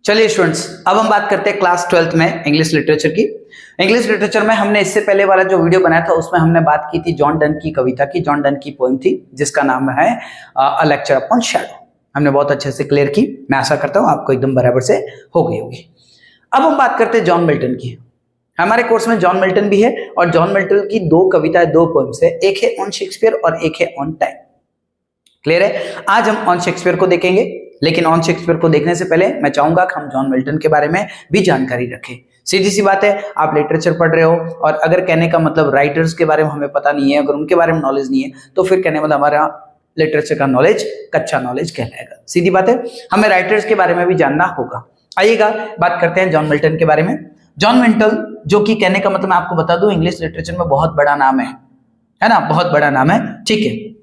चलिए स्टूडेंट्स, अब हम बात करते हैं क्लास 12th में इंग्लिश लिटरेचर की। इंग्लिश लिटरेचर में हमने इससे पहले वाला जो वीडियो बनाया था उसमें हमने बात की थी जॉन डन की कविता की। जॉन डन की पोएम थी जिसका नाम है अ लेक्चर अपॉन शैडो। हमने बहुत अच्छे से क्लियर की, मैं आशा करता हूं आपको एकदम बराबर से हो गई होगी। अब हम बात करते हैं जॉन मिल्टन की। हमारे कोर्स में जॉन मिल्टन भी है और जॉन मिल्टन की दो कविताएं, दो पोएम्स है, एक है ऑन शेक्सपियर और एक है ऑन टाइम। क्लियर है? आज हम ऑन शेक्सपियर को देखेंगे, लेकिन ऑन शेक्सपियर को देखने से पहले मैं चाहूंगा कि हम जॉन मिल्टन के बारे में भी जानकारी रखें। सीधी सी बात है, आप लिटरेचर पढ़ रहे हो और अगर कहने का मतलब राइटर्स के बारे में हमें पता नहीं है, अगर उनके बारे में नॉलेज नहीं है, तो फिर कहने मतलब हमारा लिटरेचर का नॉलेज कच्चा नॉलेज कहलाएगा। सीधी बात है, हमें राइटर्स के बारे में भी जानना होगा। आइएगा बात करते हैं जॉन मिल्टन के बारे में। जॉन मिल्टन, जो कि कहने का मतलब मैं आपको बता दूं, इंग्लिश लिटरेचर में बहुत बड़ा नाम है ना, बहुत बड़ा नाम है। ठीक है,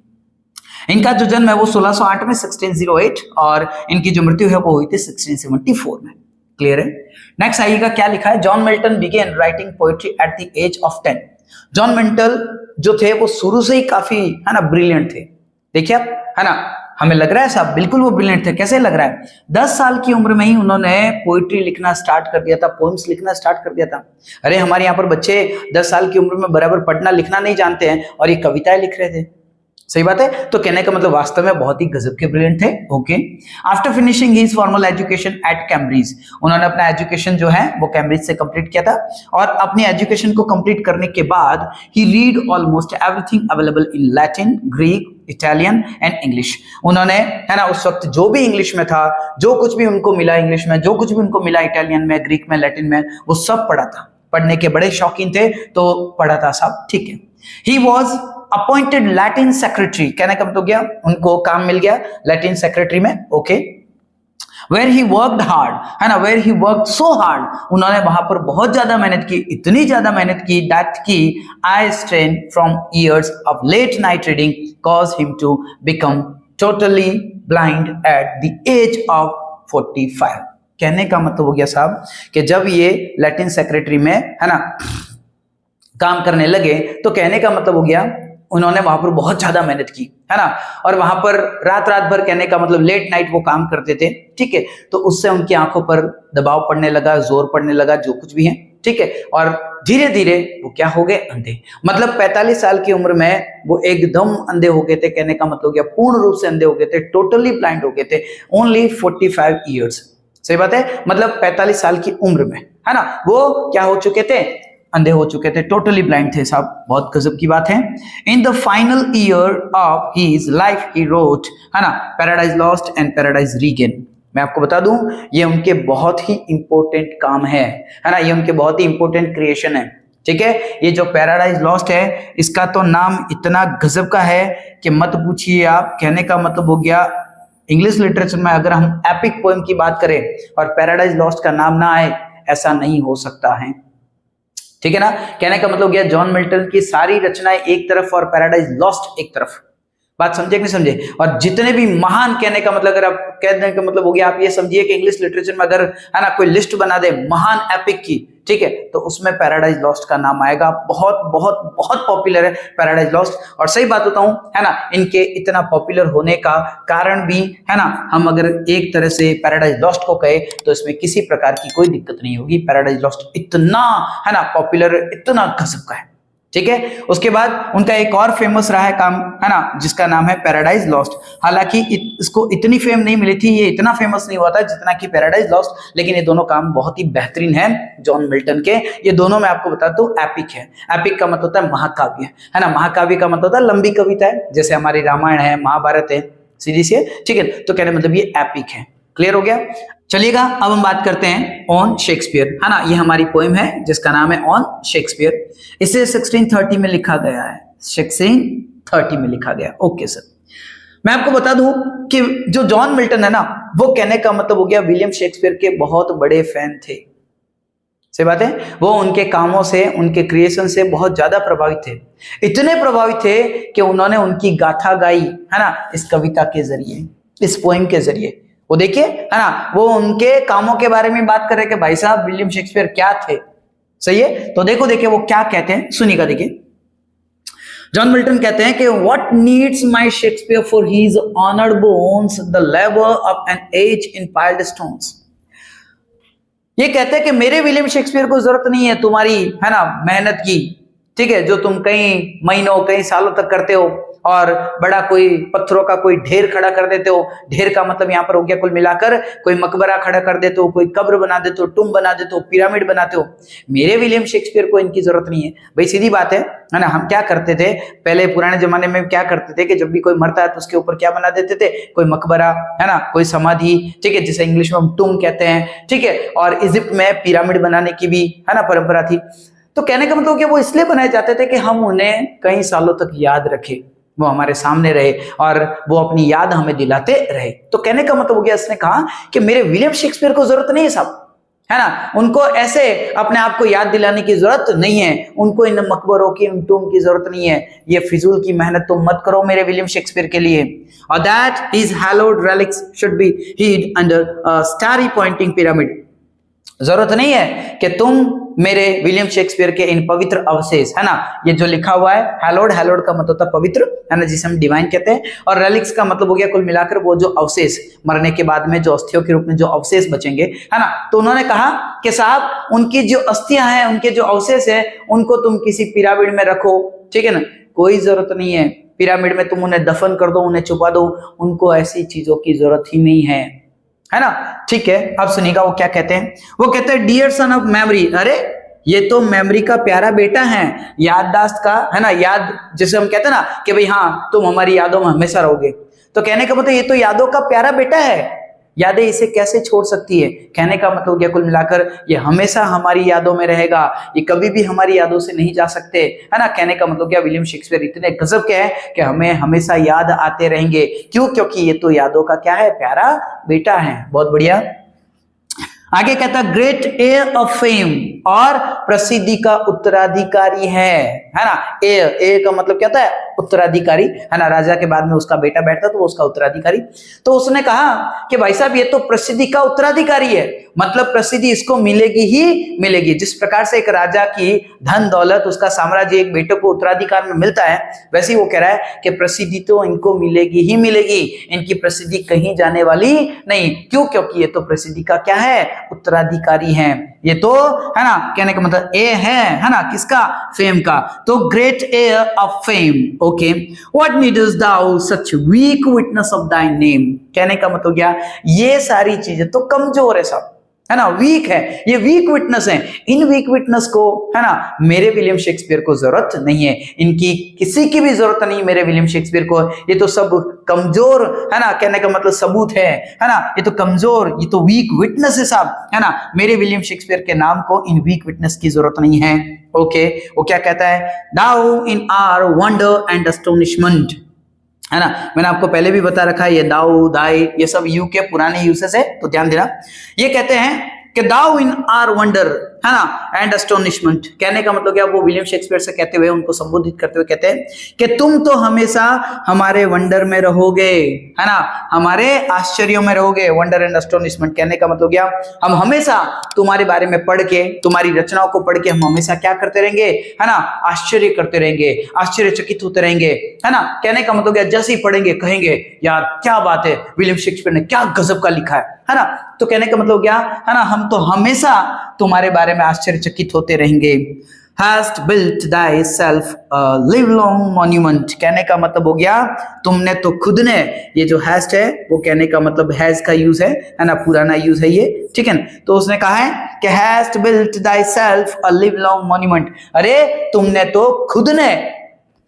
इनका जो जन्म है वो 1608 में 1608 और इनकी जो मृत्यु है वो हुई थी 1674 में। क्लियर है? नेक्स्ट आइएगा, क्या लिखा है? John Milton began writing poetry at the age of 10। John Milton जो थे वो शुरू से ही काफी है ना ब्रिलियंट थे। देखिए आप, है ना, हमें लग रहा है साहब बिल्कुल वो ब्रिलियंट थे। कैसे लग रहा है? 10 साल की उम्र में ही उन्होंने पोइट्री लिखना स्टार्ट कर दिया था, पोएम्स लिखना स्टार्ट कर दिया था। अरे हमारे यहाँ पर बच्चे 10 साल की उम्र में बराबर पढ़ना लिखना नहीं जानते हैं और ये कविताएं लिख रहे थे। सही बात है? तो कहने का मतलब वास्तव में बहुत ही गजब के ब्रिलियंट थे। Okay, after finishing his formal education at Cambridge, उन्होंने अपना एजुकेशन जो है वो कैम्ब्रिज से कंप्लीट किया था और अपनी एजुकेशन को कंप्लीट करने के बाद ही read almost everything available in Latin, Greek, Italian and English. उन्होंने, है ना, उस वक्त जो भी इंग्लिश में था, जो कुछ भी उनको मिला इंग्लिश में, जो कुछ भी उनको मिला इटालियन में, ग्रीक में, लैटिन में, वो सब पढ़ा था। पढ़ने के बड़े शौकीन थे तो पढ़ा था सब। ठीक है, he was appointed Latin secretary, कहने का मतलब क्या, उनको काम मिल गया लैटिन सेक्रेटरी में। Okay, where he worked hard, है ना, where he worked so hard, उन्होंने वहां पर बहुत ज्यादा मेहनत की, इतनी ज्यादा मेहनत की that the eye strain from years of late night reading caused him to become totally blind at the age of 45। कहने का मतलब हो गया साहब कि जब ये लैटिन सेक्रेटरी में, है ना, काम करने लगे तो कहने का मतलब हो गया उन्होंने वहां पर बहुत ज्यादा मेहनत की, है ना, और वहां पर रात रात भर, कहने का मतलब लेट नाइट वो काम करते थे। ठीक है, तो उससे उनकी आंखों पर दबाव पड़ने लगा, जोर पड़ने लगा, जो कुछ भी है। ठीक है, और धीरे धीरे वो क्या हो गए, अंधे। मतलब 45 साल की उम्र में वो एकदम अंधे हो गए थे। कहने का मतलब क्या, पूर्ण रूप से अंधे हो गए थे, टोटली ब्लाइंड हो गए थे, ओनली 45 ईयर्स। सही बात है, मतलब 45 साल की उम्र में, है ना, वो क्या हो चुके थे, अंधे हो चुके थे, टोटली ब्लाइंड थे साहब। बहुत गजब की बात है। In the final year of his life he wrote, है ना, paradise lost and paradise regain. मैं आपको बता दूं, ये उनके बहुत ही इंपॉर्टेंट काम है ना, ये उनके बहुत ही इंपॉर्टेंट क्रिएशन है। ठीक है, ये जो पैराडाइज लॉस्ट है, इसका तो नाम इतना गजब का है कि मत पूछिए आप। कहने का मतलब हो गया, इंग्लिश लिटरेचर में अगर हम एपिक पोएम की बात करें और पैराडाइज लॉस्ट का नाम ना आए, ऐसा नहीं हो सकता है। ठीक है ना, कहने का मतलब गया जॉन मिल्टन की सारी रचनाएं एक तरफ और पैराडाइज लॉस्ट एक तरफ। बात समझे कि नहीं समझे? और जितने भी महान, कहने का मतलब अगर आप कहने का मतलब हो गया, आप ये समझिए कि इंग्लिश लिटरेचर में अगर, है ना, कोई लिस्ट बना दे महान एपिक की, ठीक है, तो उसमें पैराडाइज लॉस्ट का नाम आएगा। बहुत बहुत बहुत पॉपुलर है पैराडाइज लॉस्ट। और सही बात बताऊं, है ना, इनके इतना पॉपुलर होने का कारण भी, है ना, हम अगर एक तरह से पैराडाइज लॉस्ट को कहे तो इसमें किसी प्रकार की कोई दिक्कत नहीं होगी। पैराडाइज लॉस्ट इतना, है ना, पॉपुलर, इतना गजब का है। ठीक है, उसके बाद उनका एक और फेमस रहा है काम, है ना, जिसका नाम है पैराडाइज लॉस्ट। हालांकि इसको इतनी फेम नहीं मिली थी, ये इतना फेमस नहीं हुआ था जितना कि पैराडाइज लॉस्ट, लेकिन ये दोनों काम बहुत ही बेहतरीन है जॉन मिल्टन के। ये दोनों मैं आपको बता दूं एपिक है। एपिक का मतलब होता है महाकाव्य, है ना, महाकाव्य का मतलब होता है लंबी कविता है, जैसे हमारी रामायण है, महाभारत है, सीधी सी है। ठीक है, तो कहने मतलब ये एपिक है। क्लियर हो गया? चलिएगा, अब हम बात करते हैं ऑन शेक्सपियर, है ना। ये हमारी पोएम है जिसका नाम है ऑन शेक्सपियर। इसे 1630 में लिखा गया है, 1630 में लिखा गया। ओके सर, मैं आपको बता दूं कि जो जॉन मिल्टन है ना, वो कहने का मतलब हो गया विलियम शेक्सपियर के बहुत बड़े फैन थे। सही बात है, वो उनके कामों से, उनके क्रिएशन से बहुत ज्यादा प्रभावित थे। इतने प्रभावित थे कि उन्होंने उनकी गाथा गाई, है ना, इस कविता के जरिए, इस पोएम के जरिए। वो देखिए, है ना, वो उनके कामों के बारे में बात कर रहे कि भाई साहब विलियम शेक्सपियर क्या थे। सही है, तो देखो देखिए वो क्या कहते हैं, सुनिएगा। देखिए, जॉन मिल्टन कहते हैं कि what needs my Shakespeare for his honoured bones the labour of an age in piled stones. ये कहते हैं कि मेरे विलियम शेक्सपियर को जरूरत नहीं है तुम्हारी, है ना, मेहनत की, ठीक है, जो तुम कई महीनों कई सालों तक करते हो और बड़ा कोई पत्थरों का कोई ढेर खड़ा कर देते हो। ढेर का मतलब यहाँ पर हो गया कुल मिलाकर कोई मकबरा खड़ा कर देते हो, कोई कब्र बना देते हो, टुम बना देते हो, पिरामिड बनाते हो। मेरे विलियम शेक्सपियर को इनकी जरूरत नहीं है। भाई सीधी बात है ना। हम क्या करते थे पहले पुराने जमाने में, क्या करते थे कि जब भी कोई मरता है तो उसके ऊपर क्या बना देते थे, कोई मकबरा, है ना, कोई समाधि, ठीक है, जिसे इंग्लिश में हम टुम कहते हैं, ठीक है। और इजिप्ट में पिरामिड बनाने की भी, है ना, परंपरा थी। तो कहने का मतलब क्या, वो इसलिए बनाए जाते थे कि हम उन्हें कई सालों तक याद रखें, वो हमारे सामने रहे और वो अपनी याद हमें दिलाते रहे। तो कहने का मतलब हो गया, इसने कहा कि मेरे विलियम शेक्सपियर को जरूरत नहीं है साहब, है ना, उनको ऐसे अपने आप को याद दिलाने की जरूरत नहीं है, उनको इन मकबरों की, इन टूम की जरूरत नहीं है। ये फिजूल की मेहनत तुम मत करो मेरे विलियम शेक्सपियर के लिए। और that his hallowed relics should be hid under a starry pointing pyramid. जरूरत नहीं है कि तुम मेरे विलियम शेक्सपियर के इन पवित्र अवशेष, है ना, ये जो लिखा हुआ है हैलोड, हैलोड का मतलब होता है पवित्र, है ना, जिसे हम डिवाइन कहते हैं, और रेलिक्स का मतलब हो गया कुल मिलाकर वो जो अवशेष, मरने के बाद में जो अस्थियों के रूप में जो अवशेष बचेंगे, है ना। तो उन्होंने कहा कि साहब उनकी जो अस्थियां हैं, उनके जो अवशेष है, उनको तुम किसी पिरामिड में रखो, ठीक है ना, कोई जरूरत नहीं है पिरामिड में तुम उन्हें दफन कर दो, उन्हें छुपा दो, उनको ऐसी चीजों की जरूरत ही नहीं है ना, ठीक है। अब सुनिएगा वो क्या कहते हैं। वो कहते हैं डियर सन ऑफ मेमोरी, अरे ये तो मेमोरी का प्यारा बेटा है, याददाश्त का, है ना, याद जिसे हम कहते हैं ना कि भाई हाँ तुम हमारी यादों में हमेशा रहोगे। तो कहने का मतलब ये तो यादों का प्यारा बेटा है, यादें इसे कैसे छोड़ सकती है। कहने का मतलब क्या, कुल मिलाकर ये हमेशा हमारी यादों में रहेगा, ये कभी भी हमारी यादों से नहीं जा सकते, है ना। कहने का मतलब क्या, विलियम शेक्सपियर इतने गजब के हैं कि हमें हमेशा याद आते रहेंगे। क्यों? क्योंकि ये तो यादों का क्या है, प्यारा बेटा है। बहुत बढ़िया। आगे कहता है ग्रेट एयर ऑफ फेम, और प्रसिद्धि का उत्तराधिकारी है ना। एयर का मतलब क्या होता है, उत्तराधिकारी, है ना, राजा के बाद में उसका बेटा बैठता तो वो उसका उत्तराधिकारी। तो उसने कहा कि भाई साहब ये तो प्रसिद्धि का उत्तराधिकारी है, मतलब प्रसिद्धि इसको मिलेगी ही मिलेगी। जिस प्रकार से एक राजा की धन दौलत, उसका साम्राज्य एक बेटे को उत्तराधिकार में मिलता है, वैसे ही वो कह रहा है कि प्रसिद्धि तो इनको मिलेगी ही मिलेगी, इनकी प्रसिद्धि कहीं जाने वाली नहीं। क्यों? क्योंकि ये तो प्रसिद्धि का क्या है, उत्तराधिकारी हैं। ये तो, है ना, कहने का मतलब ए है ना, किसका, फेम का। तो great heir of fame, okay. What needs thou such weak witness of thy name. कहने का मतलब क्या, ये सारी चीजें तो कमजोर है सब, है ना, वीक है, ये वीक विटनेस है। इन वीक विटनेस को, है ना, मेरे विलियम शेक्सपियर को जरूरत नहीं है, इनकी किसी की भी जरूरत नहीं मेरे विलियम शेक्सपियर को। ये तो सब कमजोर, है ना, कहने का मतलब सबूत है ना, ये तो कमजोर, ये तो वीक विटनेस है साहब, है ना। मेरे विलियम शेक्सपियर के नाम को इन वीक विटनेस की जरूरत नहीं है, ओके। वो क्या कहता है, thou in are wonder and astonishment, है ना। मैंने आपको पहले भी बता रखा है, ये दाऊ दाई ये सब यू के पुराने यूसेस है, तो ध्यान देना। ये कहते हैं कि दाउ इन आर वंडर, है ना, एंड एस्टोनिशमेंट। कहने का मतलब क्या, वो विलियम शेक्सपियर से कहते हुए, उनको संबोधित करते हुए कहते हैं कि तुम तो हमेशा हमारे वंडर में रहोगे, है ना, हमारे आश्चर्यों में रहोगे। वंडर एंड एस्टोनिशमेंट कहने का मतलब क्या, हम हमेशा तुम्हारे बारे में पढ़ के, तुम्हारी रचनाओं को पढ़ के हम हमेशा क्या करते रहेंगे, है ना, आश्चर्य करते रहेंगे, आश्चर्यचकित होते रहेंगे, है ना। कहने का मतलब क्या, जैसे ही पढ़ेंगे कहेंगे यार क्या बात है, विलियम शेक्सपियर ने क्या गजब का लिखा है ना। तो कहने का मतलब क्या, है ना, हम तो हमेशा तुम्हारे बारे में आश्चर्यचकित होते रहेंगे। Hast built thyself a livelong monument, कहने का मतलब हो गया तुमने तो खुद ने, ये जो hast है वो कहने का मतलब has का यूज है ना, पुराना यूज है ये, ठीक है ना। तो उसने कहा है कि hast built thyself a livelong monument, अरे तुमने तो खुद ने,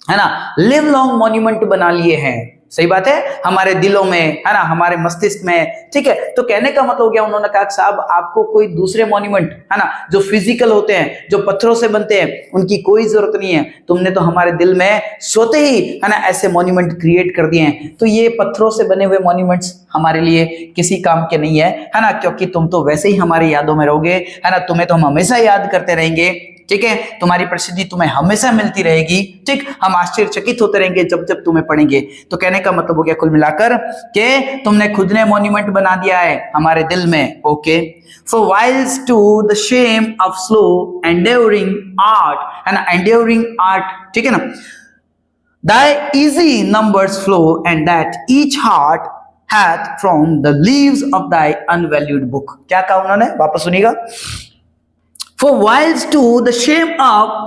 है ना, livelong monument बना लिए हैं। सही बात है, हमारे दिलों में, है ना, हमारे मस्तिष्क में, ठीक है। तो कहने का मतलब हो गया, उन्होंने कहा साहब आपको कोई दूसरे मॉन्यूमेंट, है ना, जो फिजिकल होते हैं, जो पत्थरों से बनते हैं, उनकी कोई जरूरत नहीं है। तुमने तो हमारे दिल में सोते ही, है ना, ऐसे मॉन्यूमेंट क्रिएट कर दिए हैं। तो ये पत्थरों से बने हुए मॉन्यूमेंट्स हमारे लिए किसी काम के नहीं है ना, क्योंकि तुम तो वैसे ही हमारी यादों में रहोगे, है ना, तुम्हें तो हम हमेशा याद करते रहेंगे, ठीक है। तुम्हारी प्रसिद्धि तुम्हें हमेशा मिलती रहेगी, ठीक। हम आश्चर्यचकित होते रहेंगे जब जब तुम्हें पढ़ेंगे। तो कहने का मतलब हो गया कुल मिलाकर कि तुमने खुद ने मॉन्यूमेंट बना दिया है हमारे दिल में, okay. For whilst to the shame of slow enduring art, है ना, enduring art, ठीक है ना, thy easy numbers flow and that each heart hath from the leaves of thy unvalued book. क्या कहा उन्होंने, वापस सुनिएगा. For whilst to the shame of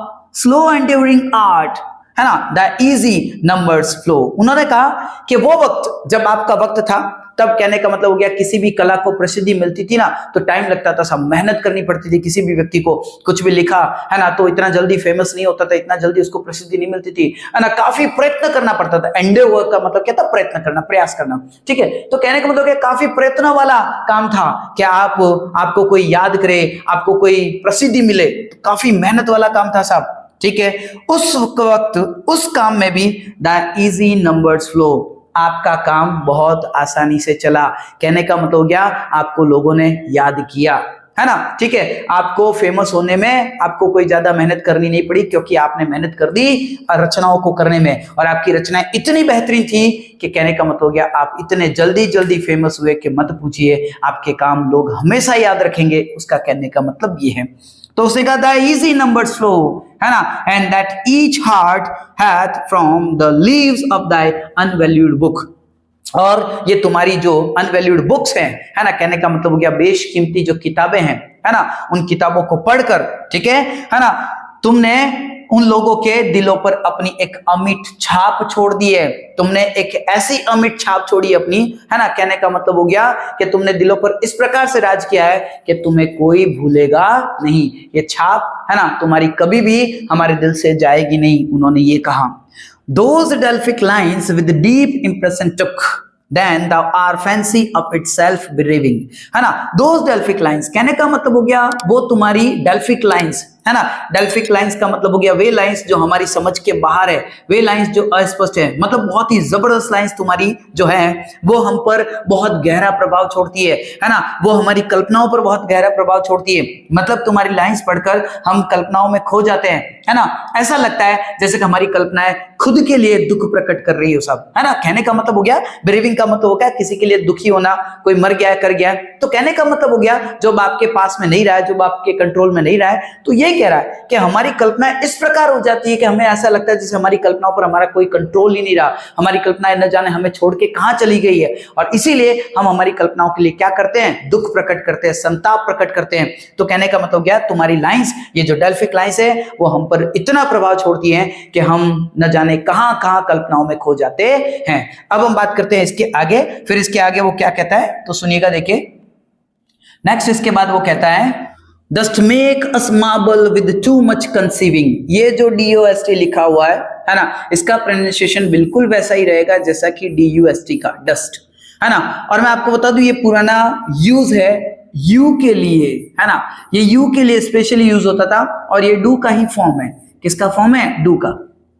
slow enduring art, है ना, the easy numbers flow. उन्होंने कहा कि वो वक्त जब आपका वक्त था, तब कहने का मतलब हो गया किसी भी कला को प्रसिद्धि मिलती थी ना तो टाइम लगता था, सब मेहनत करनी पड़ती थी. किसी भी व्यक्ति को कुछ भी लिखा है ना तो इतना जल्दी फेमस नहीं होता था, इतना जल्दी उसको प्रसिद्धि नहीं मिलती थी, है ना. काफी प्रयत्न करना पड़ता था. एंडेवर का मतलब क्या था, प्रयत्न करना, प्रयास करना. ठीक है, तो कहने का मतलब क्या, काफी प्रयत्न वाला काम था कि आपको कोई याद करे, आपको कोई प्रसिद्धि मिले, तो काफी मेहनत वाला काम था साहब. ठीक है, उस वक्त उस काम में भी द इजी नंबर्स फ्लो, आपका काम बहुत आसानी से चला. कहने का मतलब हो गया आपको लोगों ने याद किया, है ना. ठीक है, आपको फेमस होने में आपको कोई ज्यादा मेहनत करनी नहीं पड़ी, क्योंकि आपने मेहनत कर दी रचनाओं को करने में, और आपकी रचनाएं इतनी बेहतरीन थी कि कहने का मतलब हो गया आप इतने जल्दी फेमस हुए कि मत पूछिए, आपके काम लोग हमेशा याद रखेंगे. उसका कहने का मतलब ये है. तो उसने कहा द इजी नंबर्स फ्लो, है ना, and that each heart hath from the leaves of thy unvalued book. और ये तुम्हारी जो अनवैल्यूड बुक्स हैं, है ना, कहने का मतलब हो गया बेशकीमती जो किताबें हैं, है ना, उन किताबों को पढ़कर, ठीक है ना, तुमने उन लोगों के दिलों पर अपनी एक अमिट छाप छोड़ दी है. तुमने एक ऐसी अमिट छाप छोड़ी अपनी, है ना. कहने का मतलब हो गया कि तुमने दिलों पर इस प्रकार से राज किया है कि तुम्हें कोई भूलेगा नहीं. ये छाप, है ना, तुम्हारी कभी भी हमारे दिल से जाएगी नहीं. उन्होंने ये कहा, Those Delphic lines with deep impression took, then thou art fancy of itself bereaving, है ना. Those Delphic lines, कहने का मतलब हो गया वो तुम्हारी Delphic lines, है ना. डेल्फिक लाइंस का मतलब हो गया वे लाइंस जो हमारी समझ के बाहर है, वे लाइंस जो अस्पष्ट है, मतलब बहुत ही जबरदस्त लाइंस तुम्हारी जो है वो हम पर बहुत गहरा प्रभाव छोड़ती है ना. वो हमारी कल्पनाओं पर बहुत गहरा प्रभाव छोड़ती है. मतलब तुम्हारी लाइंस पढ़कर हम कल्पनाओं में खो जाते हैं, है ना. ऐसा लगता है जैसे कि हमारी कल्पनाएं खुद के लिए दुख प्रकट कर रही हो सब, है ना. कहने का मतलब हो गया ब्रेविंग का मतलब हो गया किसी के लिए दुखी होना, कोई मर गया है, कर गया है. तो कहने का मतलब हो गया जो आपके पास में नहीं रहा है, जो आपके कंट्रोल में नहीं रहा है, तो ये कह रहा है कि हमारी कल्पना इस प्रकार हो जाती है कि हमें ऐसा लगता है जैसे हमारी कल्पनाओं पर हमारा कोई कंट्रोल ही नहीं रहा. हमारी कल्पनाएं न जाने हमें छोड़ के कहां चली गई है, और इसीलिए हम हमारी कल्पनाओं के लिए क्या करते हैं, दुख प्रकट करते हैं, संताप प्रकट करते हैं. तो कहने का मतलब क्या, तुम्हारी लाइंस, ये जो डेल्फिक लाइंस है वो हम पर इतना प्रभाव छोड़ती हैं कि हम न जाने कहां कहां कल्पनाओं में खो जाते हैं. अब हम बात करते हैं इसके आगे. फिर इसके आगे वो क्या कहता है, तो सुनिएगा, देखिए नेक्स्ट. इसके बाद वो कहता है Dost make us marvel with too much conceiving. ये जो DOST लिखा हुआ है ना, इसका प्रोनाउंसिएशन बिल्कुल वैसा ही रहेगा जैसा कि DUST का, डस्ट, है ना. और मैं आपको बता दूं ये पुराना यूज है यू के लिए, है ना. ये यू के लिए स्पेशली यूज होता था, और ये डू का ही फॉर्म है. किसका फॉर्म है, डू का.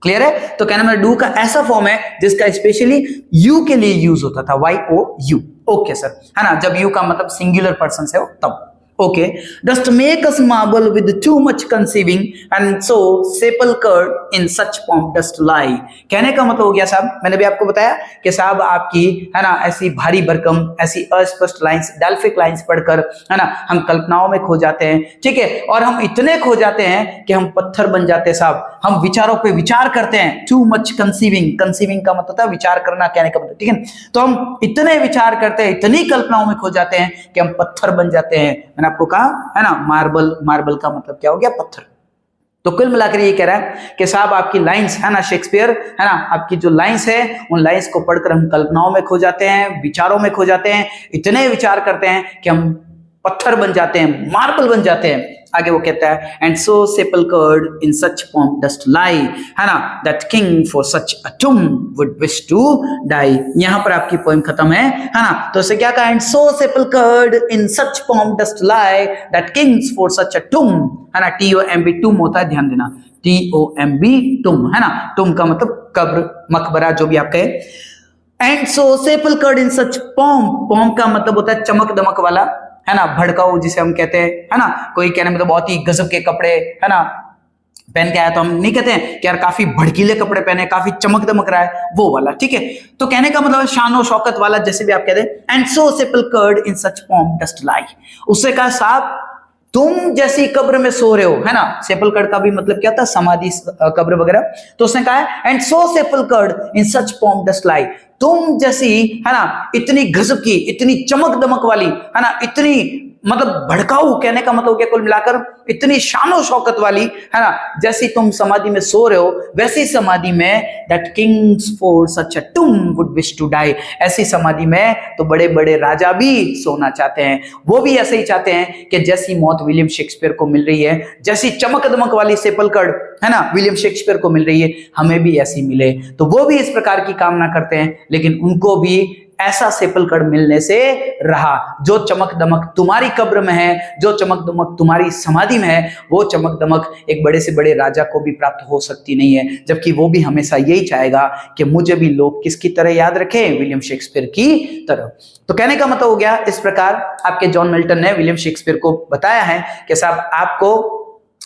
क्लियर है. तो कहना मतलब डू का ऐसा फॉर्म है जिसका स्पेशली यू के लिए यूज होता था, YOU. ओके सर, है ना. जब यू का मतलब सिंगुलर पर्सन से हो तब. Okay, dost make us marvel with too much conceiving, and so sepulchred in such pomp dost lie. कहने का मतलब हो गया साहब, मैंने भी आपको बताया कि साहब आपकी, है ना, ऐसी भारी भरकम, ऐसी अस्पष्ट लाइंस, डेल्फिक लाइंस पढ़कर, है ना, हम कल्पनाओं में खो जाते हैं. ठीक है, और हम इतने खो जाते हैं कि हम पत्थर बन जाते हैं साहब. हम विचारों पे विचार करते हैं. टू मच कंसीविंग, कंसीविंग का मतलब था विचार करना, कहने का मतलब, ठीक है. तो हम इतने विचार करते हैं, इतनी कल्पनाओं में खो जाते हैं कि हम पत्थर बन जाते हैं. आपको कहा, है ना, मार्बल. मार्बल का मतलब क्या हो गया, पत्थर. तो कुल मिलाकर ये कह रहा है कि साहब आपकी लाइंस, है ना, शेक्सपियर, है ना, आपकी जो लाइंस है उन लाइंस को पढ़कर हम कल्पनाओं में खो जाते हैं, विचारों में खो जाते हैं, इतने विचार करते हैं कि हम पत्थर बन जाते हैं, मार्बल बन जाते हैं. आगे वो कहता है and so sepulchred in such pomp dost lie, है ना, that king for such a tomb would wish to die. यहां पर आपकी पोएम खत्म है ना. तो उसे क्या कहा, and so sepulchred in such pomp dost lie that kings for such a tomb, है ना. TOMB tomb होता है, ध्यान देना, TOMB tomb, है ना. tomb का मतलब कब्र, मकबरा, जो भी आप कहे. And so sepulchred in such pomp, pomp का मतलब होता है चमक दमक वाला, है ना, भड़काऊ जिसे हम कहते हैं, है ना. कोई कहने में तो बहुत ही गजब के कपड़े, है ना, पहन के आया, तो हम नहीं कहते हैं कि यार काफी भड़कीले कपड़े पहने, काफी चमक दमक रहा है, वो वाला. ठीक है, तो कहने का मतलब शानो शौकत वाला, जैसे भी आप कहते हैं. And so sepulchred in such pomp dost lie. उससे कहा साहब तुम जैसी कब्र में सो रहे हो, है ना. sepulchred का भी मतलब क्या था, समाधि, कब्र वगैरह. तो उसने कहा and so sepulchred in such pomp dost lie, तुम जैसी, है ना, इतनी गजब की, इतनी चमक दमक वाली, है ना, इतनी मतलब भड़काऊ, कहने का मतलब क्या कुल मिलाकर इतनी शानो शौकत वाली, है ना, जैसी तुम समाधि में सो रहे हो वैसी समाधि में that kings for such a tomb would wish to die, ऐसी समाधि में तो बड़े बड़े राजा भी सोना चाहते हैं। वो भी ऐसे ही चाहते हैं कि जैसी मौत विलियम शेक्सपियर को मिल रही है, जैसी चमक दमक वाली सेपलकड़, है ना, विलियम शेक्सपियर को मिल रही है, हमें भी ऐसी मिले। तो वो भी इस प्रकार की कामना करते हैं, लेकिन उनको भी ऐसा सेपलकड़ मिलने से रहा। जो चमक दमक तुम्हारी कब्र में है, जो चमक दमक तुम्हारी समाधि में है, वो चमक दमक एक बड़े से बड़े राजा को भी प्राप्त हो सकती नहीं है, जबकि वो भी हमेशा यही चाहेगा कि मुझे भी लोग किसकी तरह याद रखें, विलियम शेक्सपियर की तरह। तो कहने का मतलब हो गया, इस प्रकार आपके जॉन मिल्टन ने विलियम शेक्सपियर को बताया है कि साहब आपको,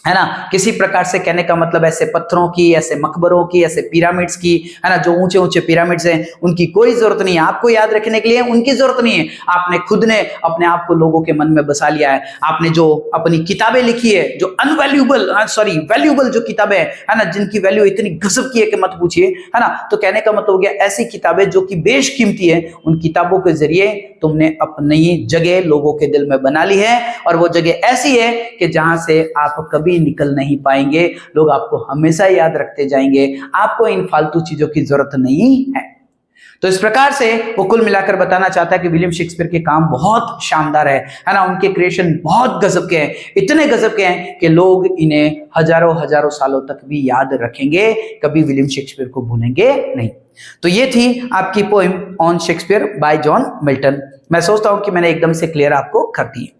है ना, किसी प्रकार से, कहने का मतलब ऐसे पत्थरों की, ऐसे मकबरों की, ऐसे पिरामिड्स की, है ना, जो ऊंचे ऊंचे पिरामिड्स हैं, उनकी कोई जरूरत नहीं है आपको याद रखने के लिए, उनकी जरूरत नहीं है। आपने खुद ने अपने आप को लोगों के मन में बसा लिया है। आपने जो अपनी किताबें लिखी है, जो वैल्यूएबल जो किताबें है ना, जिनकी वैल्यू इतनी गजब की है कि मत पूछिए, है ना, तो कहने का मतलब हो गया ऐसी किताबें जो कि बेशकीमती है, उन किताबों के जरिए तुमने अपनी जगह लोगों के दिल में बना ली है, और वो जगह ऐसी है कि जहां से आप कभी निकल नहीं पाएंगे। लोग आपको हमेशा याद रखते जाएंगे, आपको इन फालतू चीजों की जरूरत नहीं है। तो इस प्रकार से वो कुल मिलाकर बताना चाहता है कि विलियम शेक्सपियर के काम बहुत शानदार है ना, उनके क्रिएशन बहुत गजब के हैं, इतने गजब के हैं कि लोग इन्हें हजारों हजारों सालों तक भी याद रखेंगे, कभी विलियम शेक्सपियर को भूलेंगे नहीं। तो ये थी आपकी poem on Shakespeare bye John Milton. मैं सोचता हूं कि मैंने एकदम से क्लियर आपको कर दी।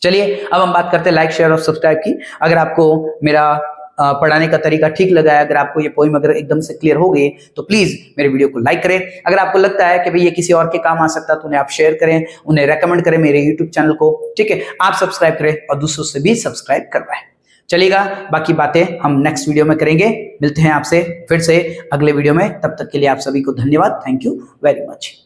चलिए अब हम बात करते हैं लाइक, शेयर और सब्सक्राइब की। अगर आपको मेरा पढ़ाने का तरीका ठीक लगा है, अगर आपको ये पोएम अगर एकदम से क्लियर हो गई, तो प्लीज मेरे वीडियो को लाइक करें। अगर आपको लगता है कि भाई ये किसी और के काम आ सकता है, तो उन्हें आप शेयर करें, उन्हें रेकमेंड करें मेरे यूट्यूब चैनल को, ठीक है। आप सब्सक्राइब करें और दूसरों से भी सब्सक्राइब करवाएं। चलिएगा, बाकी बातें हम नेक्स्ट वीडियो में करेंगे। मिलते हैं आपसे फिर से अगले वीडियो में, तब तक के लिए आप सभी को धन्यवाद। Thank you very much.